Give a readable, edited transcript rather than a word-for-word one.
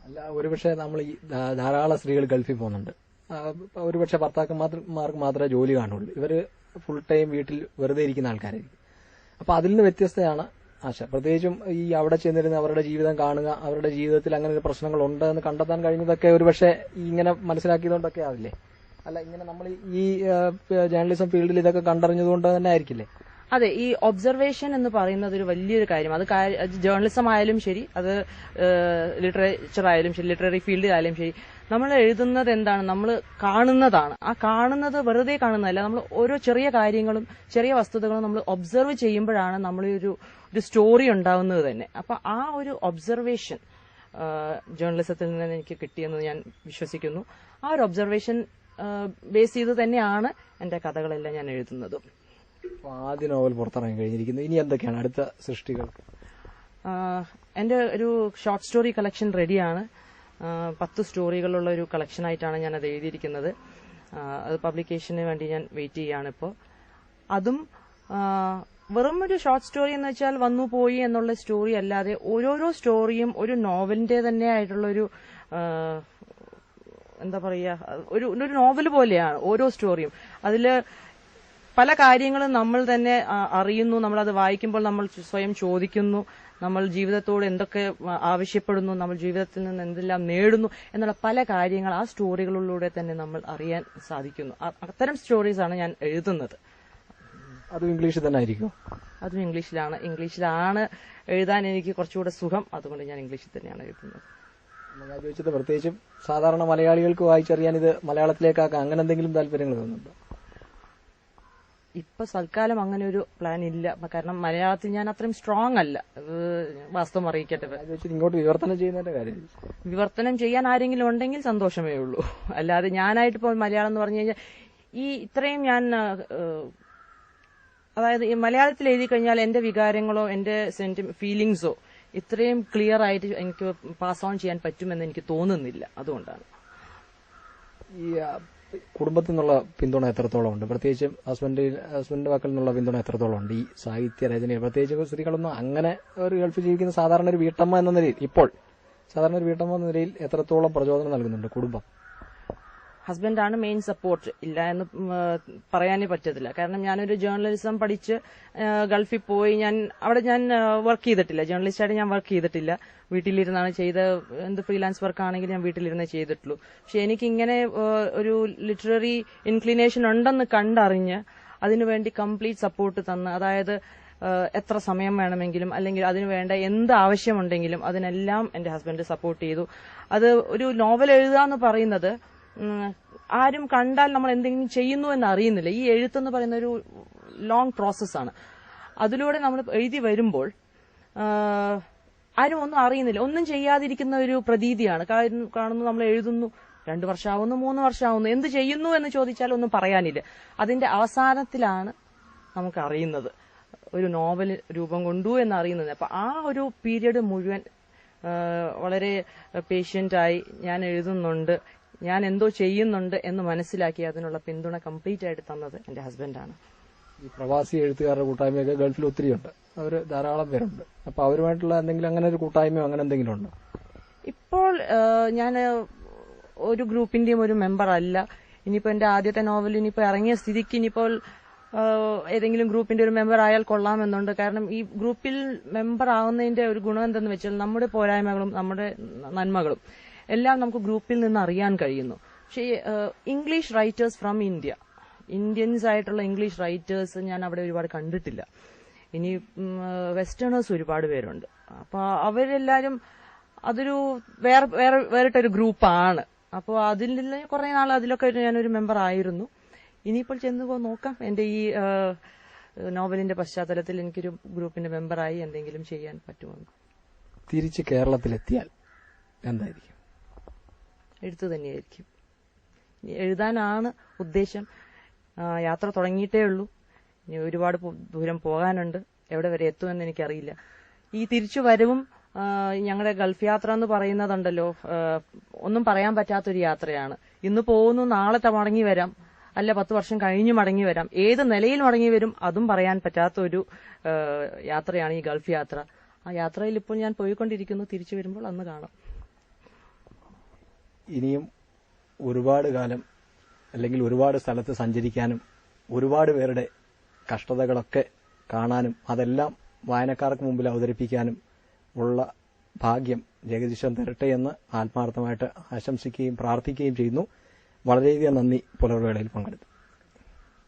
അല്ല, ഒരുപക്ഷെ നമ്മൾ ഈ ധാരാളം സ്ത്രീകൾ ഗൾഫിൽ പോകുന്നുണ്ട്. ഒരുപക്ഷെ ഭർത്താക്കന്മാർക്ക് മാത്രമേ ജോലി കാണുള്ളൂ. ഇവര് ഫുൾ ടൈം വീട്ടിൽ വെറുതെ ഇരിക്കുന്ന ആൾക്കാരായിരിക്കും. അപ്പൊ അതിൽ നിന്ന് വ്യത്യസ്തയാണ് ആശ. പ്രത്യേകിച്ചും ഈ അവിടെ ചെന്നിരുന്ന് അവരുടെ ജീവിതം കാണുക, അവരുടെ ജീവിതത്തിൽ അങ്ങനെ ഒരു പ്രശ്നങ്ങളുണ്ട് എന്ന് കണ്ടെത്താൻ കഴിഞ്ഞതൊക്കെ ഒരുപക്ഷെ ഇങ്ങനെ മനസ്സിലാക്കിയതുകൊണ്ടൊക്കെ ആവില്ലേ? അല്ല, ഇങ്ങനെ നമ്മൾ ഈ ജേർണലിസം ഫീൽഡിൽ ഇതൊക്കെ കണ്ടറിഞ്ഞതുകൊണ്ട് തന്നെ ആയിരിക്കില്ലേ? അതെ, ഈ ഒബ്സർവേഷൻ എന്ന് പറയുന്നത് ഒരു വലിയൊരു കാര്യം. അത് ജേർണലിസം ആയാലും ശരി, അത് ലിറ്ററേച്ചർ ആയാലും ശരി, ലിറ്റററി ഫീൽഡിലായാലും ശരി, നമ്മൾ എഴുതുന്നത് എന്താണ്, നമ്മൾ കാണുന്നതാണ്. ആ കാണുന്നത് വെറുതെ കാണുന്നതല്ല, നമ്മൾ ഓരോ ചെറിയ കാര്യങ്ങളും ചെറിയ വസ്തുതകളും നമ്മൾ ഒബ്സർവ് ചെയ്യുമ്പോഴാണ് നമ്മൾ ഒരു സ്റ്റോറി ഉണ്ടാവുന്നത് തന്നെ. അപ്പൊ ആ ഒരു ഒബ്സർവേഷൻ ജേർണലിസത്തിൽ നിന്ന് എനിക്ക് കിട്ടിയെന്ന് ഞാൻ വിശ്വസിക്കുന്നു. ആ ഒരു ഒബ്സർവേഷൻ ബേസ് ചെയ്ത് തന്നെയാണ് എന്റെ കഥകളെല്ലാം ഞാൻ എഴുതുന്നത്. ആദ്യ നോവൽ പുറത്തിറങ്ങി കഴിഞ്ഞിരിക്കുന്നു. ഇനി എന്തൊക്കെയാണ് അടുത്ത സൃഷ്ടികൾ? എന്റെ ഒരു ഷോർട്ട് സ്റ്റോറി കളക്ഷൻ റെഡിയാണ്. 10 സ്റ്റോറികളുള്ള ഒരു കളക്ഷനായിട്ടാണ് ഞാൻ അത് എഴുതിയിരിക്കുന്നത്. അത് പബ്ലിക്കേഷന് വേണ്ടി ഞാൻ വെയിറ്റ് ചെയ്യാണ് ഇപ്പോൾ. അതും വെറും ഒരു ഷോർട്ട് സ്റ്റോറി എന്ന് വെച്ചാൽ വന്നു പോയി എന്നുള്ള സ്റ്റോറി അല്ലാതെ ഓരോരോ സ്റ്റോറിയും ഒരു നോവലിന്റെ തന്നെ ആയിട്ടുള്ള ഒരു എന്താ പറയുക, ഒരു നോവൽ പോലെയാണ് ഓരോ സ്റ്റോറിയും. അതില് പല കാര്യങ്ങളും നമ്മൾ തന്നെ അറിയുന്നു. നമ്മളത് വായിക്കുമ്പോൾ നമ്മൾ സ്വയം ചോദിക്കുന്നു, നമ്മൾ ജീവിതത്തോട് എന്തൊക്കെ ആവശ്യപ്പെടുന്നു, നമ്മൾ ജീവിതത്തിൽ നിന്ന് എന്തെല്ലാം നേടുന്നു എന്നുള്ള പല കാര്യങ്ങൾ ആ സ്റ്റോറികളിലൂടെ തന്നെ നമ്മൾ അറിയാൻ സാധിക്കുന്നു. അത്തരം സ്റ്റോറീസാണ് ഞാൻ എഴുതുന്നത്. അതും ഇംഗ്ലീഷിൽ തന്നെ ആയിരിക്കും? അതും ഇംഗ്ലീഷിലാണ് എഴുതാൻ എനിക്ക് കുറച്ചുകൂടെ സുഖം. അതുകൊണ്ട് ഞാൻ ഇംഗ്ലീഷിൽ തന്നെയാണ് എഴുതുന്നത്. ഞാൻ ചോദിച്ചത് പ്രത്യേകിച്ചും സാധാരണ മലയാളികൾക്ക് വായിച്ചറിയാൻ ഇത് മലയാളത്തിലേക്കാക്കാൻ അങ്ങനെ എന്തെങ്കിലും താല്പര്യങ്ങൾ തോന്നുന്നുണ്ടോ? ഇപ്പൊ തൽക്കാലം അങ്ങനെ ഒരു പ്ലാൻ ഇല്ല. കാരണം മലയാളത്തിൽ ഞാൻ അത്രയും സ്ട്രോങ് അല്ല, വാസ്തവം അറിയിക്കട്ടെ. ഇങ്ങോട്ട് വിവർത്തനം ചെയ്യുന്നതിന്റെ കാര്യം, വിവർത്തനം ചെയ്യാൻ ആരെങ്കിലും ഉണ്ടെങ്കിൽ സന്തോഷമേ ഉള്ളൂ. അല്ലാതെ ഞാനായിട്ട് ഇപ്പോൾ മലയാളം എന്ന് പറഞ്ഞു കഴിഞ്ഞാൽ ഈ ഇത്രയും ഞാൻ അതായത് ഈ മലയാളത്തിൽ എഴുതി കഴിഞ്ഞാൽ എന്റെ വികാരങ്ങളോ എന്റെ ഫീലിംഗ്സോ ഇത്രയും ക്ലിയർ ആയിട്ട് എനിക്ക് പാസ് ഓൺ ചെയ്യാൻ പറ്റുമെന്ന് എനിക്ക് തോന്നുന്നില്ല. അതുകൊണ്ടാണ്. ഈ കുടുംബത്തിൽ നിന്നുള്ള പിന്തുണ എത്രത്തോളം ഉണ്ട്? പ്രത്യേകിച്ചും ഹസ്ബൻഡിന്റെ മക്കളിൽ നിന്നുള്ള പിന്തുണ എത്രത്തോളം ഉണ്ട് ഈ സാഹിത്യ രചനയിൽ? പ്രത്യേകിച്ച് സ്ത്രീകളൊന്നും അങ്ങനെ ഒരു ഗൾഫിൽ ജീവിക്കുന്ന സാധാരണ ഒരു വീട്ടമ്മ എന്ന നിലയിൽ, ഇപ്പോൾ സാധാരണ ഒരു വീട്ടമ്മ എന്ന നിലയിൽ എത്രത്തോളം പ്രചോദനം നൽകുന്നുണ്ട് കുടുംബം? ഹസ്ബൻഡാണ് മെയിൻ സപ്പോർട്ട്. ഇല്ല എന്ന് പറയാനേ പറ്റത്തില്ല. കാരണം ഞാനൊരു ജേർണലിസം പഠിച്ച് ഗൾഫിൽ പോയി അവിടെ ഞാൻ വർക്ക് ചെയ്തിട്ടില്ല. ജേർണലിസ്റ്റായിട്ട് ഞാൻ വർക്ക് ചെയ്തിട്ടില്ല. വീട്ടിലിരുന്നാണ് ചെയ്ത. എന്ത് ഫ്രീലാൻസ് വർക്ക് ആണെങ്കിലും ഞാൻ വീട്ടിലിരുന്നേ ചെയ്തിട്ടുള്ളൂ. പക്ഷെ എനിക്കിങ്ങനെ ഒരു ലിറ്റററി ഇൻക്ലിനേഷൻ ഉണ്ടെന്ന് കണ്ടറിഞ്ഞ് അതിനുവേണ്ടി കംപ്ലീറ്റ് സപ്പോർട്ട് തന്ന്, അതായത് എത്ര സമയം വേണമെങ്കിലും അല്ലെങ്കിൽ അതിനു വേണ്ട എന്ത് ആവശ്യമുണ്ടെങ്കിലും അതിനെല്ലാം എന്റെ ഹസ്ബൻഡ് സപ്പോർട്ട് ചെയ്തു. അത് ഒരു നോവൽ എഴുതുക എന്ന് പറയുന്നത് ആരും കണ്ടാൽ നമ്മൾ എന്തെങ്കിലും ചെയ്യുന്നു എന്ന് അറിയുന്നില്ല. ഈ എഴുത്തെന്ന് പറയുന്ന ഒരു ലോങ് പ്രോസസ്സാണ്. അതിലൂടെ നമ്മൾ എഴുതി വരുമ്പോൾ ആരും ഒന്നും അറിയുന്നില്ല. ഒന്നും ചെയ്യാതിരിക്കുന്ന ഒരു പ്രതീതിയാണ് കാണുന്നു. നമ്മൾ എഴുതുന്നു, 2 വർഷമാവുന്നു, 3 വർഷമാവുന്നു, എന്ത് ചെയ്യുന്നു എന്ന് ചോദിച്ചാൽ ഒന്നും പറയാനില്ല. അതിന്റെ അവസാനത്തിലാണ് നമുക്ക് അറിയുന്നത് ഒരു നോവൽ രൂപം കൊണ്ടു എന്നറിയുന്നത്. അപ്പൊ ആ ഒരു പീരീഡ് മുഴുവൻ വളരെ പേഷ്യന്റായി ഞാൻ എഴുതുന്നുണ്ട്, ഞാൻ എന്തോ ചെയ്യുന്നുണ്ട് എന്ന് മനസ്സിലാക്കി അതിനുള്ള പിന്തുണ കംപ്ലീറ്റ് ആയിട്ട് തന്നത് എന്റെ ഹസ്ബൻഡാണ്. ഈ പ്രവാസി എഴുത്തുകാരുടെ കൂട്ടായ്മയൊക്കെ ഗൾഫിൽ ഒത്തിരിയുണ്ട്, അവർ ധാരാളം പേരുണ്ട്. അപ്പൊ അവരുമായിട്ടുള്ള എന്തെങ്കിലും അങ്ങനെ ഒരു കൂട്ടായ്മയോ അങ്ങനെ എന്തെങ്കിലും ഉണ്ടോ? ഇപ്പോൾ ഞാൻ ഒരു ഗ്രൂപ്പിന്റെയും ഒരു മെമ്പർ അല്ല. ഇനിയിപ്പോ എന്റെ ആദ്യത്തെ നോവൽ ഇനിയിപ്പോ ഇറങ്ങിയ സ്ഥിതിക്ക് ഇനിയിപ്പോൾ ഏതെങ്കിലും ഗ്രൂപ്പിന്റെ ഒരു മെമ്പർ ആയാൽ കൊള്ളാമെന്നുണ്ട്. കാരണം ഈ ഗ്രൂപ്പിൽ മെമ്പർ ആവുന്നതിന്റെ ഒരു ഗുണം എന്തെന്ന് വെച്ചാൽ നമ്മുടെ പോരായ്മകളും നമ്മുടെ നന്മകളും എല്ലാം നമുക്ക് ഗ്രൂപ്പിൽ നിന്ന് അറിയാൻ കഴിയുന്നു. പക്ഷേ ഇംഗ്ലീഷ് റൈറ്റേഴ്സ് ഫ്രം ഇന്ത്യൻസ് ആയിട്ടുള്ള ഇംഗ്ലീഷ് റൈറ്റേഴ്സ് ഞാൻ അവിടെ ഒരുപാട് കണ്ടിട്ടില്ല. ഇനി വെസ്റ്റേണേഴ്സ് ഒരുപാട് പേരുണ്ട്. അപ്പൊ അവരെല്ലാരും അതൊരു വേറിട്ടൊരു ഗ്രൂപ്പാണ്. അപ്പോൾ അതിൽ കുറെ നാൾ അതിലൊക്കെ ഞാനൊരു മെമ്പർ ആയിരുന്നു. ഇനിയിപ്പോൾ ചെന്ന് നോക്കാം. എന്റെ ഈ നോവലിന്റെ പശ്ചാത്തലത്തിൽ എനിക്കൊരു ഗ്രൂപ്പിന്റെ മെമ്പറായി എന്തെങ്കിലും ചെയ്യാൻ പറ്റുമെന്ന്. തിരിച്ച് കേരളത്തിലെത്തിയാൽ എന്തായിരിക്കും? എഴുത്ത് തന്നെയായിരിക്കും. എഴുതാനാണ് ഉദ്ദേശം. യാത്ര തുടങ്ങിയിട്ടേ ഉള്ളൂ. ഇനി ഒരുപാട് ദൂരം പോകാനുണ്ട്. എവിടെ വരെ എത്തുമെന്ന് എനിക്കറിയില്ല. ഈ തിരിച്ചു വരവും ഞങ്ങളുടെ ഗൾഫ് യാത്ര എന്ന് പറയുന്നതുണ്ടല്ലോ, ഒന്നും പറയാൻ പറ്റാത്തൊരു യാത്രയാണ്. ഇന്ന് പോകുന്നു, നാളെ മടങ്ങി വരാം, അല്ല 10 വർഷം കഴിഞ്ഞ് മടങ്ങി വരാം. ഏത് നിലയിൽ മടങ്ങി വരും അതും പറയാൻ പറ്റാത്ത ഒരു യാത്രയാണ് ഈ ഗൾഫ് യാത്ര. ആ യാത്രയിൽ ഇപ്പോൾ ഞാൻ പോയിക്കൊണ്ടിരിക്കുന്നു. തിരിച്ചു വരുമ്പോൾ അന്ന് കാണാം. ഇനിയും ഒരുപാട് കാലം അല്ലെങ്കിൽ ഒരുപാട് സ്ഥലത്ത് സഞ്ചരിക്കാനും ഒരുപാട് പേരുടെ കഷ്ടതകളൊക്കെ കാണാനും അതെല്ലാം വായനക്കാർക്ക് മുമ്പിൽ അവതരിപ്പിക്കാനും ഉള്ള ഭാഗ്യം ജഗദീശൻ തരട്ടെ എന്ന് ആത്മാർത്ഥമായിട്ട് ആശംസിക്കുകയും പ്രാർത്ഥിക്കുകയും ചെയ്യുന്നു. വളരെയധികം നന്ദി പുലർവേളയിൽ പങ്കെടുത്തു.